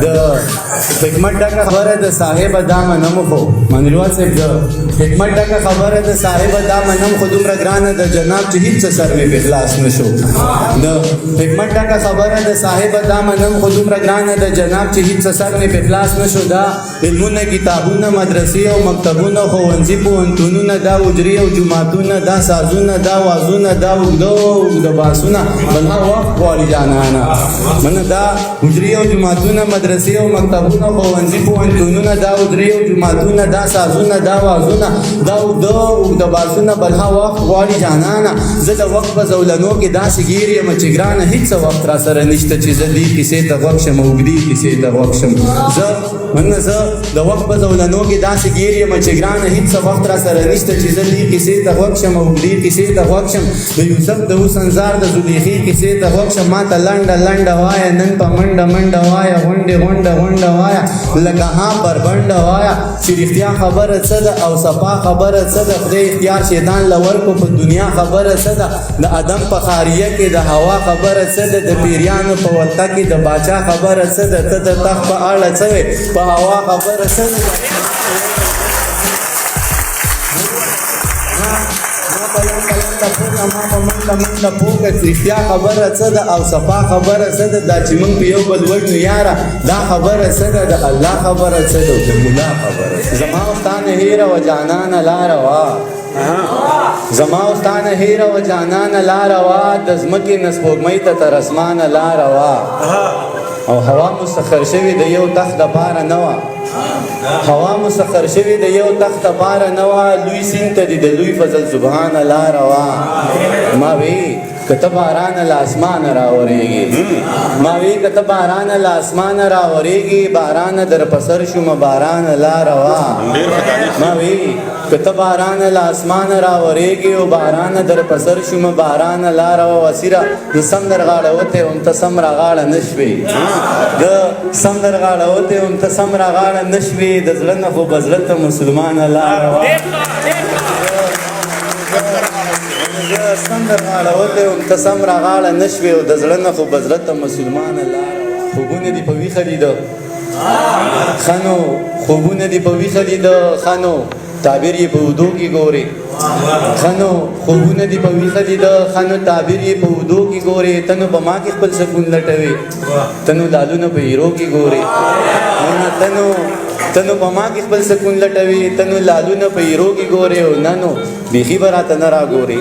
د حکمت ډکه خبره د صاحب دا منم خو منلوه صاحب د حکمت ډکه خبره د صاحب دا منم خو دومره ګرانه د جناب چې هیڅ سر مې په اخلاص نشو د حکمت ډکه خبره د صاحب دا منم خو دومره ګرانه د جناب چې هیڅ سر مې په اخلاص نشو دا علمونه کتابونه مدرسې او مکتبونه ښوونځي پوهنتونونه دا حجرې او جوماتونه دا سازونه دا وازونه دا اوږده باسونه بل هر وخت غواړي جانانه منه دا حجرې او جوماتونه مدرسې او مکتبونه ښوونځي پوهنتونونه دا حجرې او جوماتونه دا سازونه دا وازونه دا اوږده باسونه بل هر وخت غواړي جانانه زه د وخت په زولنو کې داسې ګیر یم چې ګرانه هېڅ وخت را سره نشته چې زه دې کیسې ته غوږ شم اوږدې کیسې ته غوږ شم زه د وخت په زولنو کې داسې ګیر یم چې ګرانه هېڅ وخت را سره نشته چې زه دې کیسې ته غوږ شم اوږدې کیسې ته غوږ شم د یوسف د حسن زار د زلیخې کیسې ته غوږ شم ما ته لنډه لنډه وایه نن په منډه منډه وایه غونډې غونډه غونډه وایه لکه ها بربنډه وایه چې رښتیا خبره څه ده او صفا خبره څه ده خدای اختیار شیطان له ورکو په دنیا خبره څه ده د ادم په خاریه کې د هوا خبره څه ده د پیریانو په ولقه کې د باچا خبره څه ده ته د تخت په اړه څه وې په هوا خبره څه ده ما په منډه پوکه رښتیا خبره څه ده او صفا خبره څه ده دا چې موږ په یو بل وژنو یاره دا خبره څه ده د الله خبره څه ده د ملا خبره زما او ستا نه هیره وه جانانه لاره وه زما او ستا نه هیره وه جانانه لاره وه د ځمکې نه سپوږمۍ ته تر اسمانه لاره وه او هوا مسخر شوې د یو تخت دپاره نه وه هوا مسخر شوې د یو تخت دپاره نه وه لوی سیند ته دې د لوی فضل سبحانه لاره وه ما وی که ته بارانه له اسمانه راورېږي ما وی که ته بارانه له اسمانه راورېږي بارانه در په سر شومه بارانه لاره وه ما وی که ته بارانه له اسمانه راورېږي او بارانه در په سر شومه بارانه لاره وه وسیره زه سم در غاړه وتی وم ته سم را غاړه نه شوې زه سم در غاړه وتی وم ته سم را غاړه نه شوې د زړه نه خو به زړه ته مسلمانه لاره وه سم در غاړه وتی وم ته سم را غاړه نه شوې او د زړه نه خو به زړه ته مسلمانه لاره وه خوبونه دې په ویښه لیده ښه نو خوبونه دې په ویښه لیده ښه نو تعبیر یې په اودو کې ګورې ښه نو خوبونه دې په ویښه لیده ښه نو تعبیر یې په اودو کې ګورې ته نو په ما کې خپل سکون لټوې ته نو لالونه په هیرو کې ګورې ته نو په ما کې خپل سکون لټوې ته نو لالونه په هیرو کې ګورې او نه نو بیخي به راته نه راګورې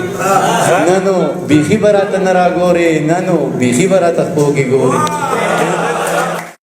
نه نو بیخي به راته نه راګورې نه نو بیخي به راته خپو کې ګورې